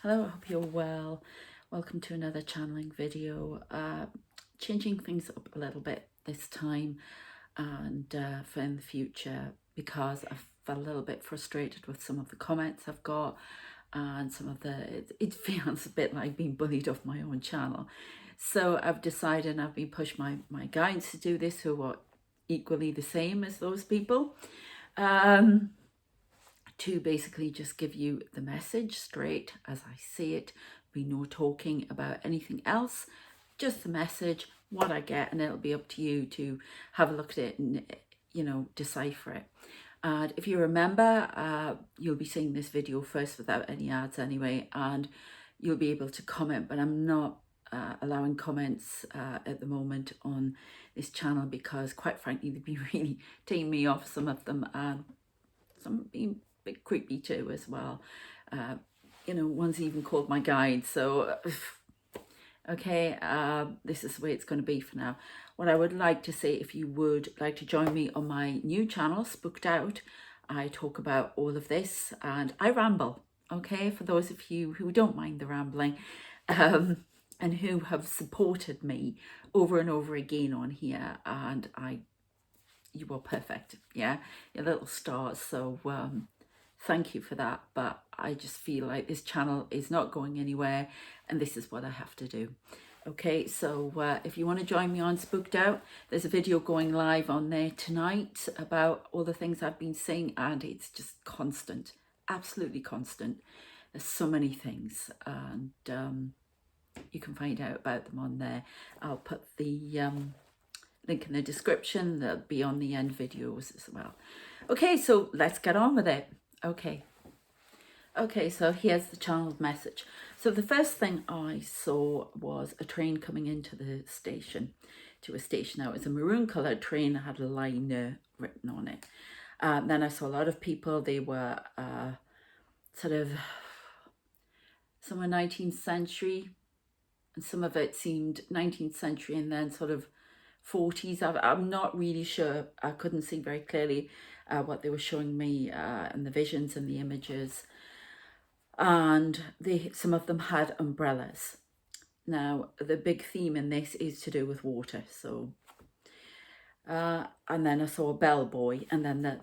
Hello, I hope you're well. Welcome to another channeling video. Changing things up a little bit this time and for in the future, because I've felt a little bit frustrated with some of the comments I've got and some of it feels a bit like being bullied off my own channel. So I've decided, and I've been pushed my guides to do this, who are equally the same as those people. To basically just give you the message straight as I see it. Be no talking about anything else, just the message, what I get, and it'll be up to you to have a look at it and, decipher it. And if you remember, you'll be seeing this video first without any ads anyway, and you'll be able to comment, but I'm not allowing comments at the moment on this channel because, quite frankly, they've been really taking me off, some of them, and some being bit creepy too as well. One's even called my guide, so okay, this is the way it's going to be for now. What I would like to say, if you would like to join me on my new channel, Spooked Out, I talk about all of this and I ramble, okay, for those of you who don't mind the rambling, and who have supported me over and over again on here, and you are perfect, yeah, your little stars. So thank you for that. But I just feel like this channel is not going anywhere and this is what I have to do. Okay, so if you want to join me on Spooked Out, there's a video going live on there tonight about all the things I've been saying, and it's just constant, absolutely constant. There's so many things, and you can find out about them on there. I'll put the link in the description. They'll be on the end videos as well. Okay, so let's get on with it. Okay, so here's the channeled message. So the first thing I saw was a train coming into the station, to a station. Now, it was a maroon coloured train, it had a liner written on it. Then I saw a lot of people. They were sort of some were 19th century, and some of it seemed 19th century and then sort of 40s. I'm not really sure. I couldn't see very clearly what they were showing me and the visions and the images. And some of them had umbrellas. Now, the big theme in this is to do with water. So, and then I saw a bellboy, and then the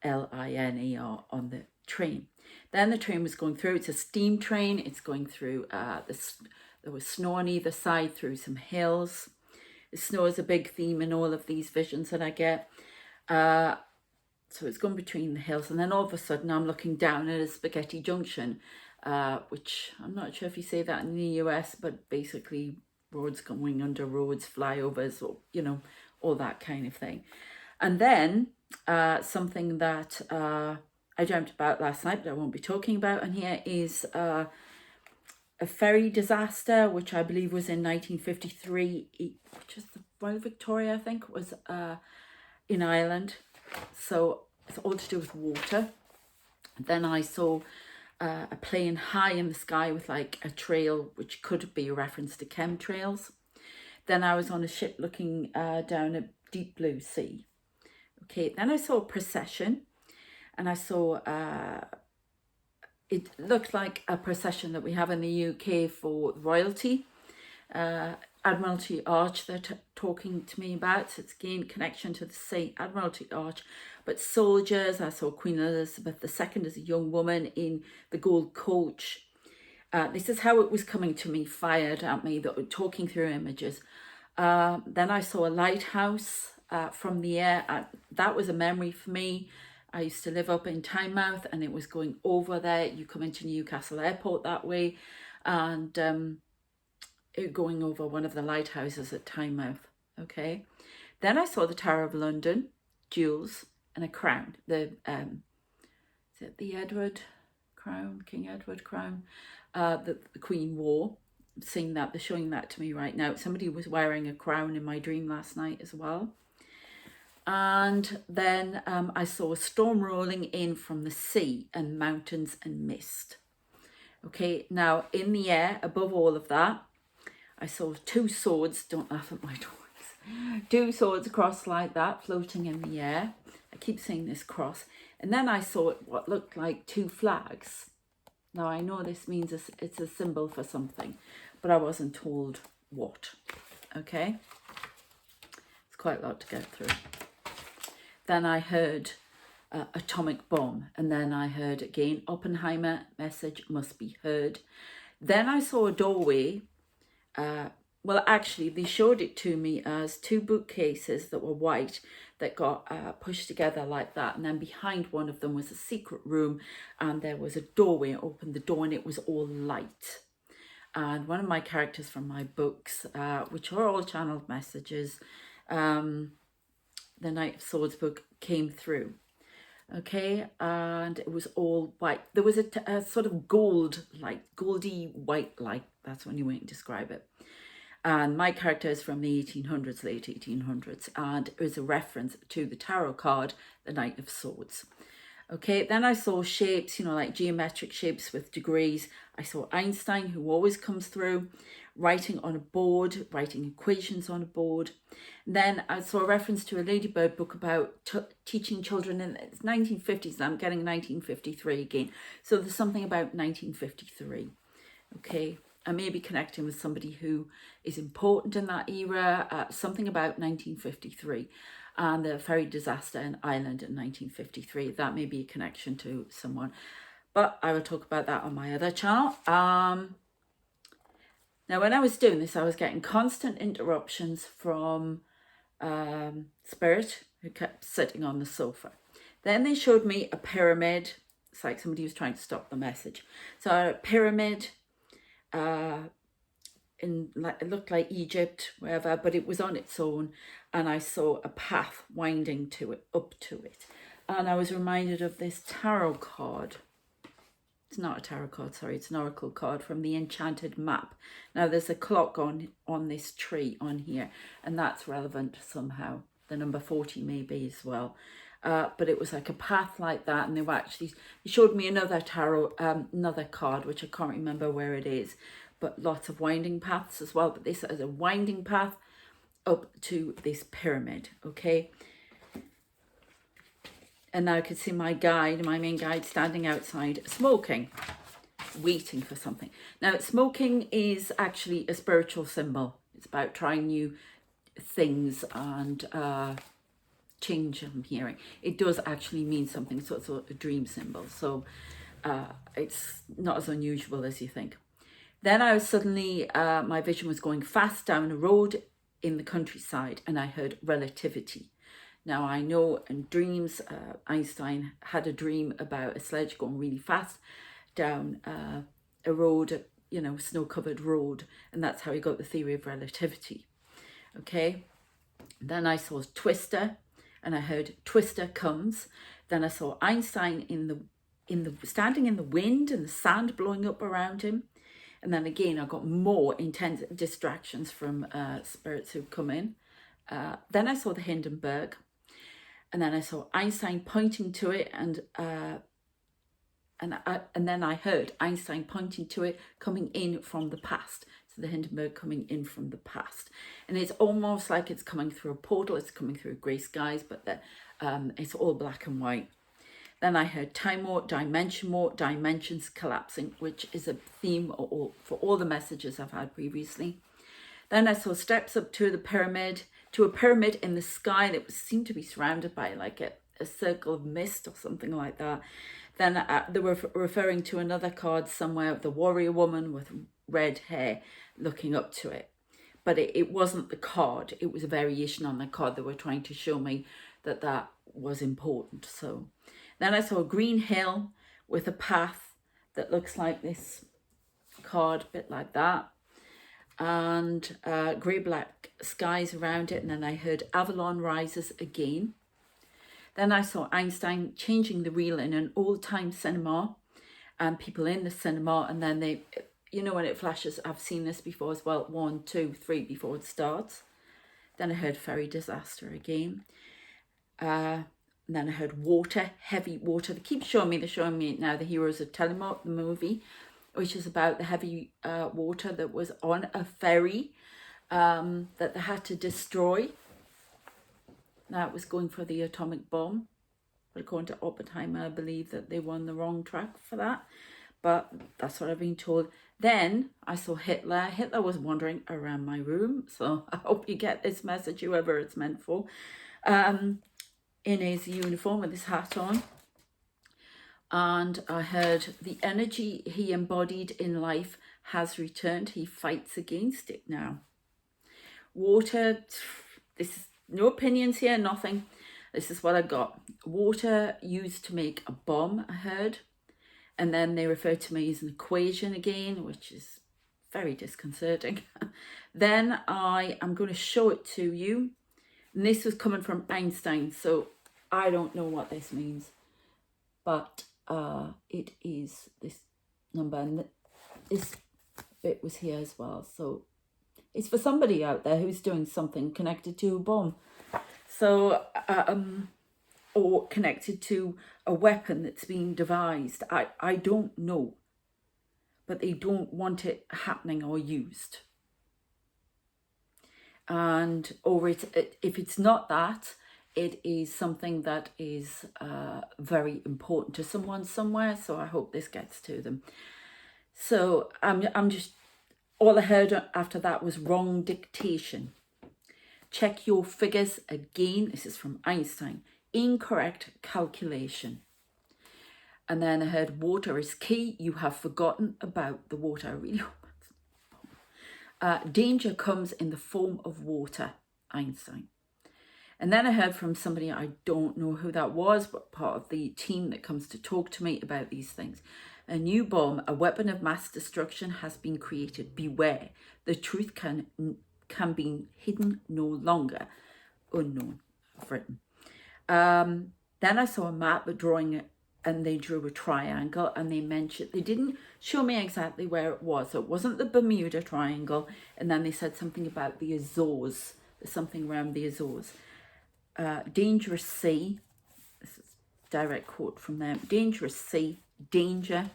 LINER on the train. Then the train was going through. It's a steam train. It's going through there was snow on either side, through some hills. The snow is a big theme in all of these visions that I get. So it's gone between the hills, and then all of a sudden I'm looking down at a spaghetti junction, which I'm not sure if you say that in the US, but basically roads going under roads, flyovers, or, all that kind of thing. And then something that I dreamt about last night, but I won't be talking about on here, is a ferry disaster, which I believe was in 1953, which is the Royal Victoria, I think, was in Ireland. So it's all to do with water. Then I saw a plane high in the sky with like a trail, which could be a reference to chemtrails. Then I was on a ship looking down a deep blue sea. Okay, then I saw a procession, and I saw it looked like a procession that we have in the UK for royalty. Admiralty Arch they're talking to me about. So it's again connection to the same Admiralty Arch, but soldiers. I saw Queen Elizabeth II as a young woman in the gold coach. This is how it was coming to me, fired at me, talking through images. Then I saw a lighthouse from the air. That was a memory for me. I used to live up in Tynemouth, and it was going over there. You come into Newcastle Airport that way, and going over one of the lighthouses at Tynemouth. Okay, then I saw the Tower of London, jewels, and a crown. Is it the Edward crown, King Edward crown, that the Queen wore? I'm seeing that, they're showing that to me right now. Somebody was wearing a crown in my dream last night as well. And then I saw a storm rolling in from the sea, and mountains and mist. Okay, now in the air above all of that, I saw two swords. Don't laugh at my toys. Two swords crossed like that, floating in the air. I keep saying this cross. And then I saw what looked like two flags. Now I know this means it's a symbol for something, but I wasn't told what. Okay, it's quite a lot to get through. Then I heard atomic bomb, and then I heard again Oppenheimer, message must be heard. Then I saw a doorway. Well, actually, they showed it to me as two bookcases that were white that got pushed together like that. And then behind one of them was a secret room, and there was a doorway. I opened the door and it was all light. And one of my characters from my books, which are all channeled messages, the Knight of Swords book came through. Okay, and it was all white. There was a sort of gold light, goldy white light. That's the only way to describe it. And my character is from the 1800s, late 1800s, and it was a reference to the tarot card, the Knight of Swords. Okay, then I saw shapes, you know, like geometric shapes with degrees. I saw Einstein, who always comes through, writing on a board, writing equations on a board. And then I saw a reference to a Ladybird book about teaching children in the 1950s, and I'm getting 1953 again. So there's something about 1953, okay? I may be connecting with somebody who is important in that era, something about 1953 and the ferry disaster in Ireland in 1953. That may be a connection to someone, but I will talk about that on my other channel. Now, when I was doing this, I was getting constant interruptions from Spirit, who kept sitting on the sofa. Then they showed me a pyramid. It's like somebody was trying to stop the message. So a pyramid, it looked like Egypt, wherever, but it was on its own, and I saw a path winding to it, up to it, and I was reminded of this tarot card. It's not a tarot card, sorry, it's an oracle card from the Enchanted Map. Now there's a clock on this tree on here, and that's relevant somehow. The number 40 maybe as well. But it was like a path like that, and they showed me another tarot, another card, which I can't remember where it is, but lots of winding paths as well. But this is a winding path up to this pyramid, okay? And now I could see my main guide, standing outside smoking, waiting for something. Now, smoking is actually a spiritual symbol. It's about trying new things and change, I'm hearing. It does actually mean something, so it's a dream symbol. So it's not as unusual as you think. Then I was suddenly, my vision was going fast down a road in the countryside, and I heard relativity. Now, I know in dreams, Einstein had a dream about a sledge going really fast down a road, you know, snow-covered road, and that's how he got the theory of relativity, okay? Then I saw Twister, and I heard Twister comes. Then I saw Einstein standing in the wind and the sand blowing up around him. And then again, I got more intense distractions from spirits who come in. Then I saw the Hindenburg. And then I saw Einstein pointing to it, and then I heard Einstein pointing to it coming in from the past. So the Hindenburg coming in from the past. And it's almost like it's coming through a portal, it's coming through grey skies, but it's all black and white. Then I heard time warp, dimensions collapsing, which is a theme for all the messages I've had previously. Then I saw steps up to a pyramid in the sky that seemed to be surrounded by like a circle of mist or something like that. Then they were referring to another card somewhere, the warrior woman with red hair looking up to it. But it wasn't the card, it was a variation on the card. They were trying to show me that was important. So then I saw a green hill with a path that looks like this card, a bit like that, and grey-black skies around it. And then I heard Avalon rises again. Then I saw Einstein changing the reel in an old-time cinema, and people in the cinema, and then they, you know, when it flashes, I've seen this before as well, 1, 2, 3 before it starts. Then I heard ferry disaster again. And then I heard water, heavy water. They're showing me now the Heroes of Telemort, the movie, which is about the heavy water that was on a ferry that they had to destroy. Now it was going for the atomic bomb. But according to Oppenheimer, I believe that they were on the wrong track for that. but that's what I've been told. Then I saw Hitler. Hitler was wandering around my room, so I hope you get this message, whoever it's meant for, in his uniform with his hat on. And I heard the energy he embodied in life has returned. He fights against it now. Water, this is no opinions here, nothing. This is what I got. Water used to make a bomb, I heard. And then they refer to me as an equation again, which is very disconcerting. Then I am going to show it to you. And this was coming from Einstein, so I don't know what this means. But it is this number, and this bit was here as well. So it's for somebody out there who's doing something connected to a bomb. So, or connected to a weapon that's being devised. I don't know. But they don't want it happening or used. And or if it's not that, it is something that is very important to someone somewhere. So I hope this gets to them. So I'm just, all I heard after that was wrong dictation. Check your figures again. This is from Einstein. Incorrect calculation. And then I heard water is key. You have forgotten about the water. I really hope danger comes in the form of water. Einstein. And then I heard from somebody, I don't know who that was, but part of the team that comes to talk to me about these things. A new bomb, a weapon of mass destruction has been created. Beware. The truth can be hidden no longer. Unknown. I've written. Then I saw a map drawing, and they drew a triangle, and they mentioned, they didn't show me exactly where it was. So it wasn't the Bermuda Triangle. And then they said something about the Azores. There's something around the Azores. Dangerous sea. This is a direct quote from them. Dangerous sea. Danger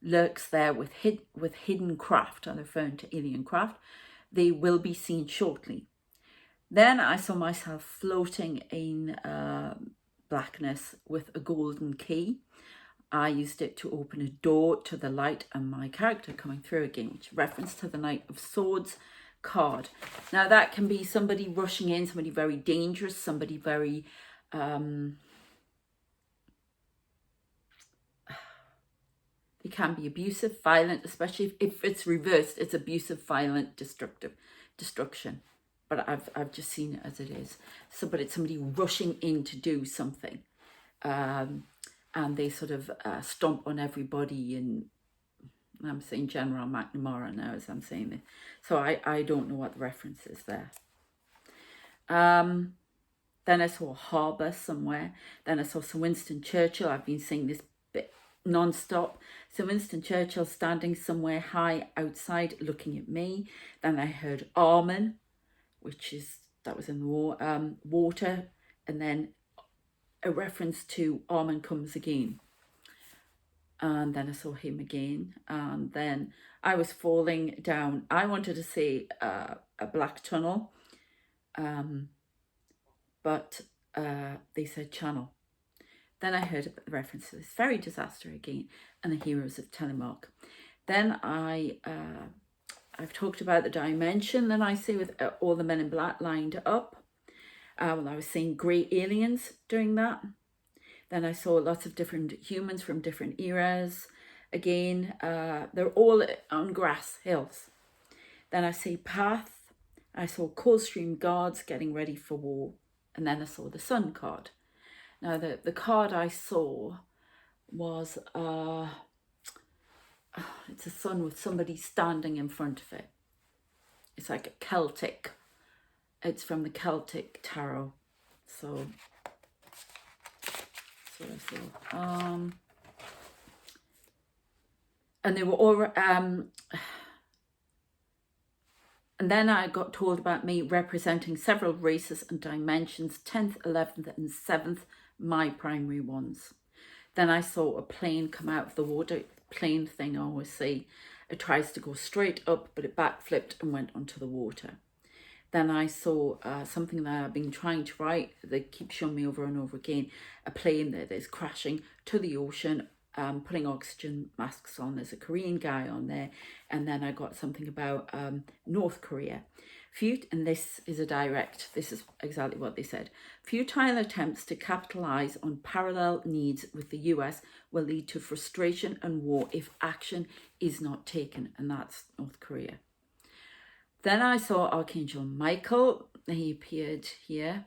lurks there with hidden craft. I'm referring to alien craft. They will be seen shortly. Then I saw myself floating in blackness with a golden key. I used it to open a door to the light, and my character coming through again, which reference to the Knight of Swords card. Now that can be somebody rushing in, somebody very dangerous, somebody very it can be abusive, violent, especially if it's reversed. It's abusive, violent, destruction. But I've just seen it as it is. So, but it's somebody rushing in to do something, and they sort of stomp on everybody. And I'm saying General McNamara now as I'm saying it. So I don't know what the reference is there. Then I saw a harbour somewhere. Then I saw Sir Winston Churchill. I've been saying this bit non-stop. So Winston Churchill standing somewhere high outside looking at me. Then I heard Armin, that was in the war, water, and then a reference to Armin comes again. And then I saw him again, and then I was falling down. I wanted to say a black tunnel, but they said channel. Then I heard the reference to this very disaster again, and the heroes of Telemark. Then I've talked about the dimension that I see with all the men in black lined up. Well, I was seeing grey aliens doing that. Then I saw lots of different humans from different eras. Again, they're all on grass hills. Then I see path. I saw Coldstream Guards getting ready for war. And then I saw the Sun card. Now, the card I saw was, it's a sun with somebody standing in front of it. It's like a Celtic. It's from the Celtic tarot. So that's what I saw. And they were all, and then I got told about me representing several races and dimensions, 10th, 11th and 7th, my primary ones. Then I saw a plane come out of the water, plane thing I always see. It tries to go straight up, but it backflipped and went onto the water. Then I saw something that I've been trying to write. They keep showing me over and over again. A plane that is crashing to the ocean, putting oxygen masks on. There's a Korean guy on there. And then I got something about North Korea. And this is this is exactly what they said. Futile attempts to capitalize on parallel needs with the US will lead to frustration and war if action is not taken. And that's North Korea. Then I saw Archangel Michael. He appeared here.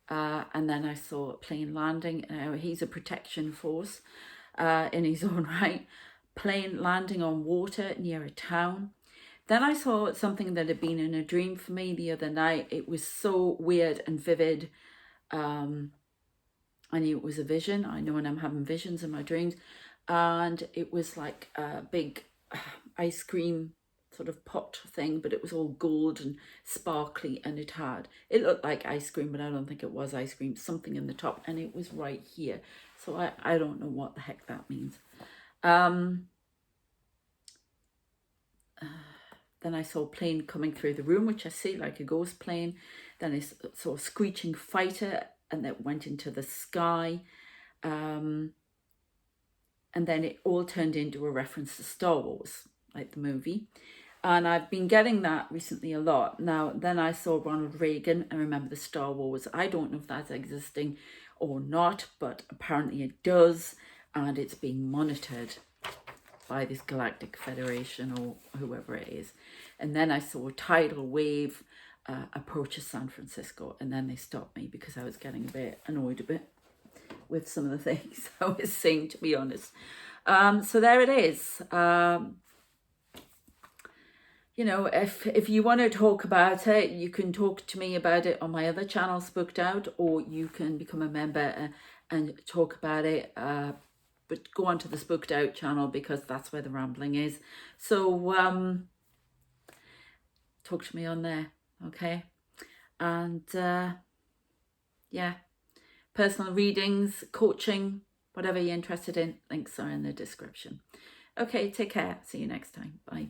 And then I saw a plane landing. He's a protection force in his own right. Plane landing on water near a town. Then I saw something that had been in a dream for me the other night. It was so weird and vivid. I knew it was a vision. I know when I'm having visions in my dreams. And it was like a big ice cream sort of pot thing, but it was all gold and sparkly, and it looked like ice cream, but I don't think it was ice cream, something in the top, and it was right here. So I don't know what the heck that means. Then I saw a plane coming through the room, which I see like a ghost plane. Then I saw a screeching fighter, and that went into the sky. And then it all turned into a reference to Star Wars, like the movie. And I've been getting that recently a lot. Now, then I saw Ronald Reagan and remember the Star Wars. I don't know if that's existing or not, but apparently it does. And it's being monitored by this Galactic Federation or whoever it is. And then I saw a tidal wave approaches San Francisco, and then they stopped me because I was getting a bit annoyed with some of the things I was saying, to be honest. So there it is. You know, if you want to talk about it, you can talk to me about it on my other channel, Spooked Out, or you can become a member and talk about it. But go on to the Spooked Out channel because that's where the rambling is. So talk to me on there, okay? And yeah, personal readings, coaching, whatever you're interested in, links are in the description. Okay, take care. See you next time. Bye.